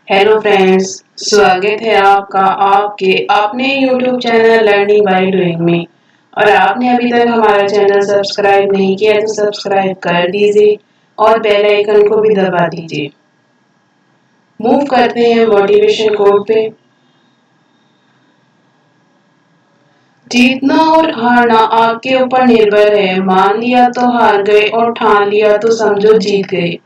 Hello friends, स्वागत है आपका आपके अपने YouTube channel learning by doing में। और आपने अभी तक हमारा चैनल सब्सक्राइब नहीं किया तो सब्सक्राइब कर दीजिए और बेल आइकन को भी दबा दीजिए। मूव करते हैं मोटिवेशन कोट पे। जीतना और हारना आपके ऊपर निर्भर है। मान लिया तो हार गए और ठान लिया तो समझो जीत गए।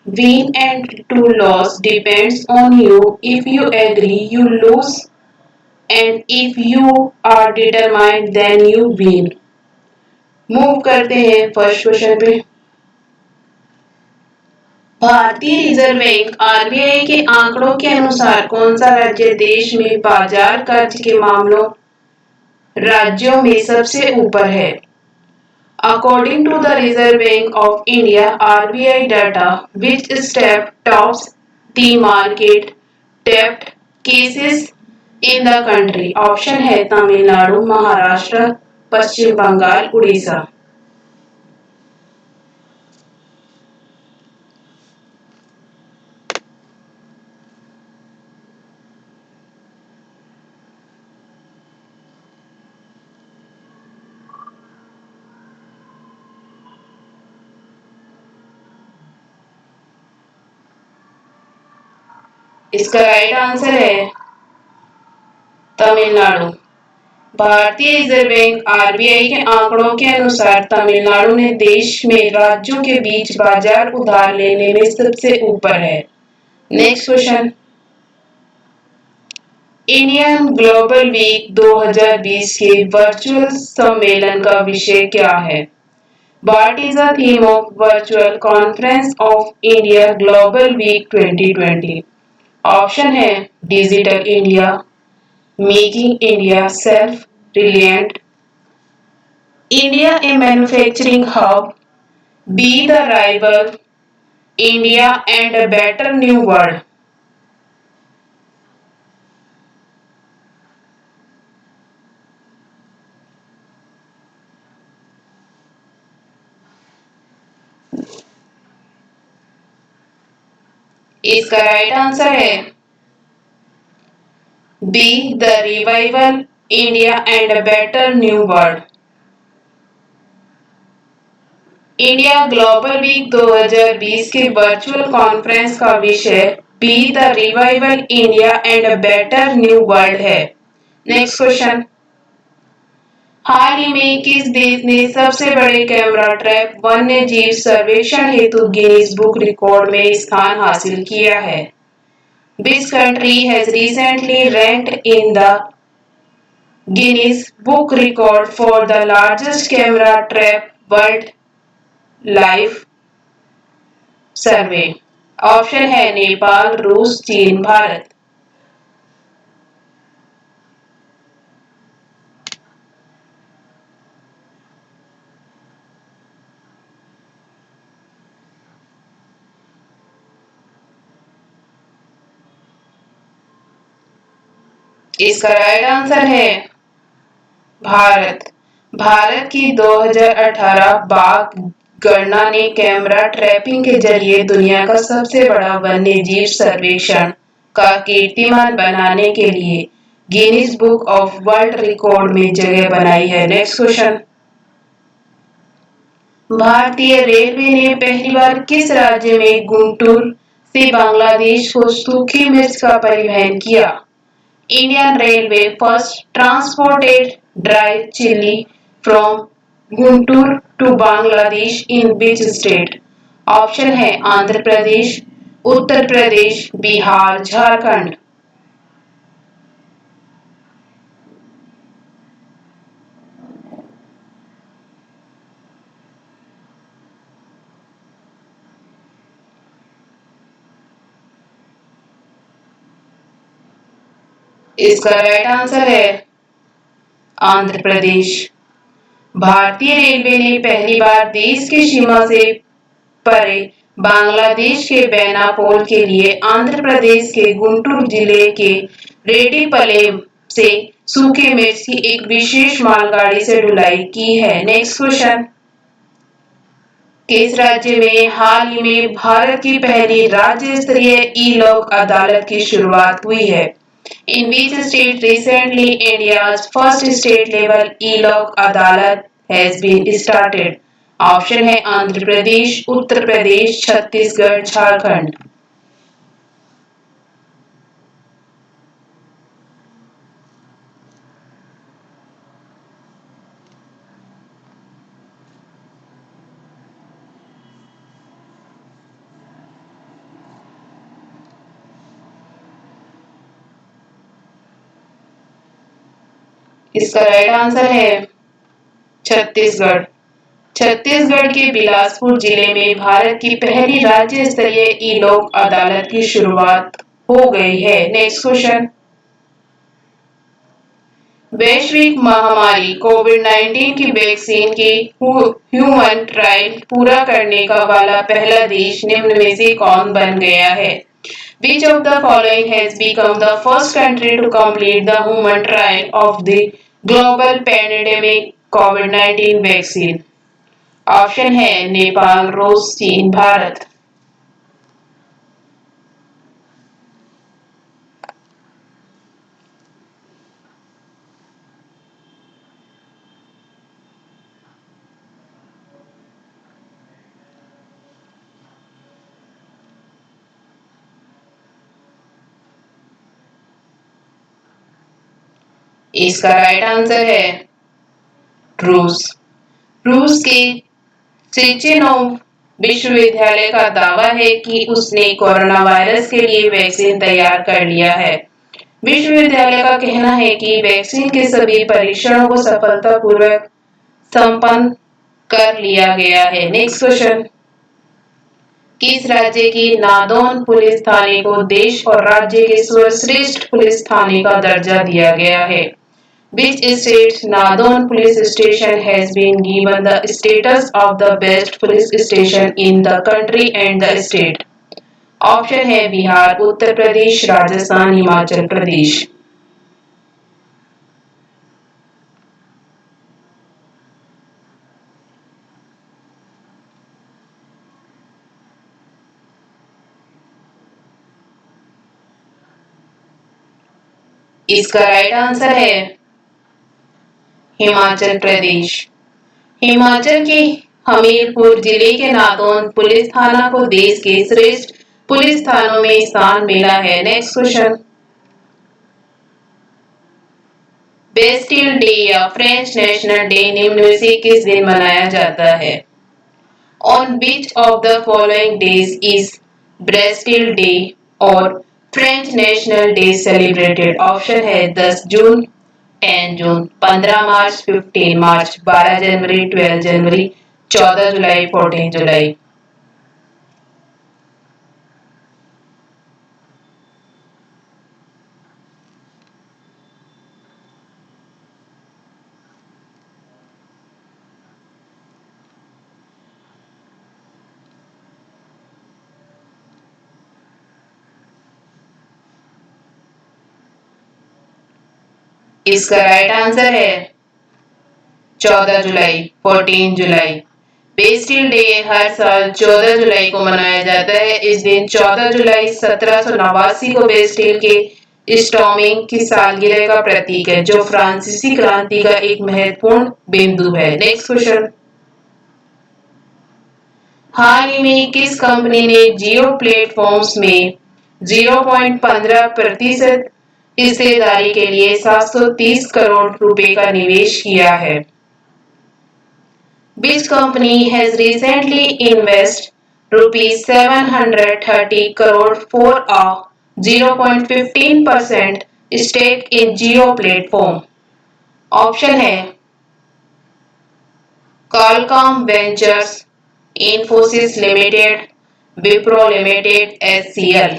Win and to lose depends on you. If you agree, you lose, and if you are determined, then you win. Move करते हैं फर्स्ट क्वेश्चन पे। भारतीय रिजर्व बैंक आरबीआई के आंकड़ों के अनुसार कौन सा राज्य देश में बाजार कर्ज के मामलों राज्यों में सबसे ऊपर है? According to the Reserve Bank of India (RBI) data, which step tops the market debt cases in the country? Option है तमिलनाडु, महाराष्ट्र, पश्चिम बंगाल, उड़ीसा। इसका राइट आंसर है तमिलनाडु। भारतीय रिजर्व बैंक आरबीआई के आंकड़ों के अनुसार तमिलनाडु ने देश में राज्यों के बीच बाजार उधार लेने में सबसे ऊपर है। Next question. Indian global week 2020 के वर्चुअल सम्मेलन का विषय क्या है? What is the theme of virtual conference of India Global Week 2020? Option है digital India, making India self reliant, India a manufacturing hub, be the rival, India and a better new world. इसका right answer है be the revival India and a better new world. India global week 2020 के virtual conference का विषय be the revival India and a better new world है। Next question. हाल ही में किस देश ने सबसे बड़े कैमरा ट्रैप वन्य जीव सर्वेक्षण हेतु गिनीज बुक रिकॉर्ड में स्थान हासिल किया है? Which country has recently ranked in the Guinness Book record for the largest camera trap world life survey? Option है नेपाल, रूस, चीन, भारत। इसका राइट आंसर है भारत। भारत की 2018 बाघ गणना ने कैमरा ट्रैपिंग के जरिए दुनिया का सबसे बड़ा वन्य जीव सर्वेक्षण का कीर्तिमान बनाने के लिए Guinness book of world record में जगह बनाई है। Next question. भारतीय रेलवे ने पहली बार किस राज्य में गुंटूर से बांग्लादेश को सूखी मिर्च का परिवहन किया? Indian Railway first transported dry chili from Guntur to Bangladesh in which state? Option है आंध्र प्रदेश, उत्तर प्रदेश, बिहार, झारखंड। इसका राइट आंसर है आंध्र प्रदेश। भारतीय रेलवे ने पहली बार देश की सीमा से परे बांग्लादेश के बेनापोल के लिए आंध्र प्रदेश के गुंटूर जिले के रेड्डीपलेम से सूखे मिर्च की एक विशेष मालगाड़ी से ढुलाई की है। Next question. किस राज्य में हाल ही में भारत की पहली राज्य स्तरीय ई लोक अदालत की शुरुआत हुई है? In which state recently India's first state level e-lok अदालत has been started? ऑप्शन है आंध्र प्रदेश, उत्तर प्रदेश, छत्तीसगढ़, झारखंड। इसका राइट आंसर है छत्तीसगढ़। छत्तीसगढ़ के बिलासपुर जिले में भारत की पहली राज्य स्तरीय ई लोक अदालत की शुरुआत हो गई है। Next question. वैश्विक महामारी कोविड-19 की वैक्सीन की ह्यूमन ट्रायल पूरा करने का वाला पहला देश निम्न में से कौन बन गया है? Which of the following has become the first country to complete the human trial of the global pandemic COVID-19 vaccine? Option है नेपाल, रूस, चीन, भारत। इसका राइट आंसर है रूस। रूस के चिचिनोव विश्वविद्यालय का दावा है कि उसने कोरोना वायरस के लिए वैक्सीन तैयार कर लिया है। विश्वविद्यालय का कहना है कि वैक्सीन के सभी परीक्षणों को सफलतापूर्वक संपन्न कर लिया गया है। Next question. किस राज्य की नादौन पुलिस थाने को देश और राज्य के सर्वश्रेष्ठ पुलिस थाने का दर्जा दिया गया है? Which state's Nadon police station has been given the status of the best police station in the country and the state? Option है बिहार, उत्तर प्रदेश, राजस्थान, हिमाचल प्रदेश। इसका राइट आंसर है हिमाचल प्रदेश। हिमाचल के हमीरपुर जिले के नादौन पुलिस थाना को देश के श्रेष्ठ पुलिस थानों में स्थान मिला है। Next question. बेस्टिल डे या फ्रेंच नेशनल डे निम्न में से किस दिन मनाया जाता है? On which of the following days is Bastille day और French national day celebrated? Option है 10 जून, 10 जून, 15 मार्च, 15 मार्च, 12 जनवरी, 12 जनवरी, 14 जुलाई, 14 जुलाई। इसका राइट आंसर है 14 जुलाई, 14 जुलाई। बेस्टिल डे हर साल 14 जुलाई को मनाया जाता है। इस दिन 14 जुलाई 1789 को बेस्टिल के स्टॉर्मिंग की सालगिरह का प्रतीक है, जो फ्रांसीसी क्रांति का एक महत्वपूर्ण बिंदु है। Next question. हाल ही में किस कंपनी ने जियो प्लेटफॉर्म्स में 0.15% हिस्सेदारी के लिए 730 करोड़ रुपए का निवेश किया है? Which company has recently invested rupees 730 crore for a 0.15% stake in Jio platform? Option है Qualcomm Ventures, Infosys Limited, Wipro Limited, HCL।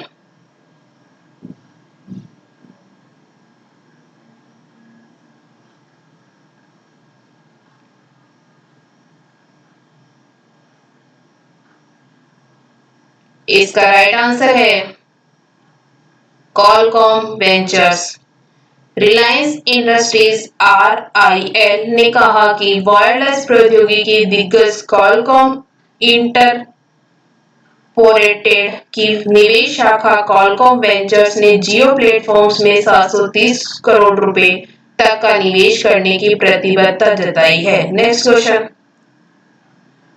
इसका राइट आंसर है Qualcomm ventures. Reliance industries RIL ने कहा कि वायरलेस प्रौद्योगिकी दिग्गज कॉलकॉम इंटरपोरेटेड की निवेश शाखा कॉलकॉम वेंचर्स ने जियो प्लेटफॉर्म्स में 730 करोड़ रुपए तक का निवेश करने की प्रतिबद्धता जताई है। नेक्स्ट क्वेश्चन,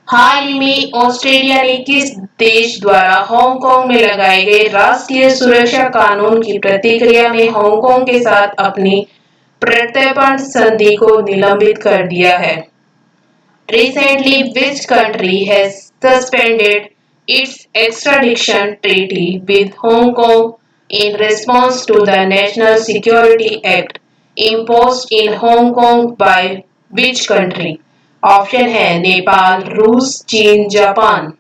हाल ही में ऑस्ट्रेलिया ने किस देश द्वारा हांगकांग में लगाए गए राष्ट्रीय सुरक्षा कानून की प्रतिक्रिया में हांगकांग के साथ अपनी प्रत्यर्पण संधि को निलंबित कर दिया है? Recently, which country has suspended its extradition treaty with Hong Kong in response to the National Security Act imposed in Hong Kong by which country? Option है नेपाल, रूस, चीन, जापान।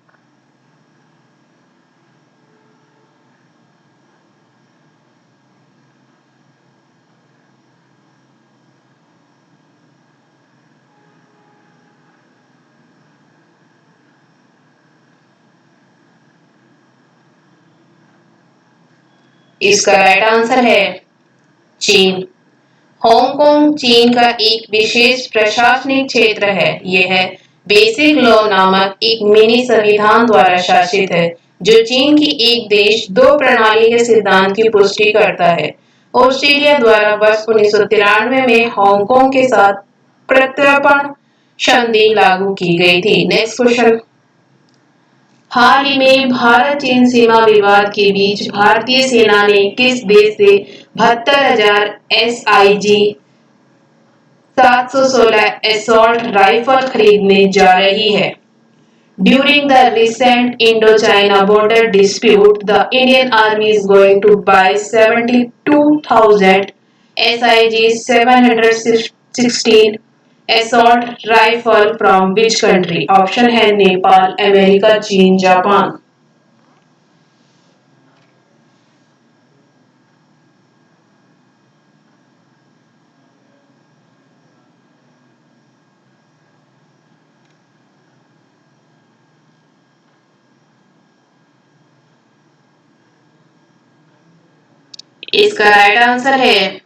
इसका राइट आंसर है चीन। हांगकांग चीन का एक विशेष प्रशासनिक क्षेत्र है। यह बेसिक लॉ नामक एक मिनी संविधान द्वारा शासित है, जो चीन की एक देश दो प्रणाली के सिद्धांत की पुष्टि करता है। ऑस्ट्रेलिया द्वारा वर्ष 1993 में हांगकांग के साथ प्रत्यर्पण संधि लागू की गई थी। नेक्स्ट क्वेश्चन, हाल ही में भारत चीन सीमा विवाद के बीच भारतीय सेना ने किस देश से 72,000 SIG 716 असॉल्ट राइफल खरीदने जा रही है? During the recent Indo-China border dispute, the Indian Army is going to buy 72,000 SIG 716 assault rifle from which country? Option है नेपाल, अमेरिका, चीन, जापान। इसका राइट आंसर है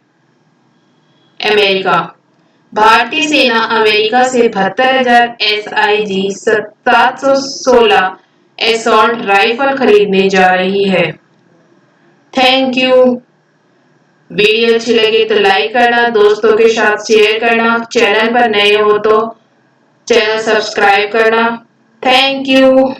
अमेरिका। भारतीय सेना अमेरिका से 72,000 SIG 716 असॉल्ट राइफल खरीदने जा रही है। Thank you. वीडियो अच्छी लगी तो लाइक करना, दोस्तों के साथ शेयर करना, चैनल पर नए हो तो चैनल सब्सक्राइब करना। Thank you.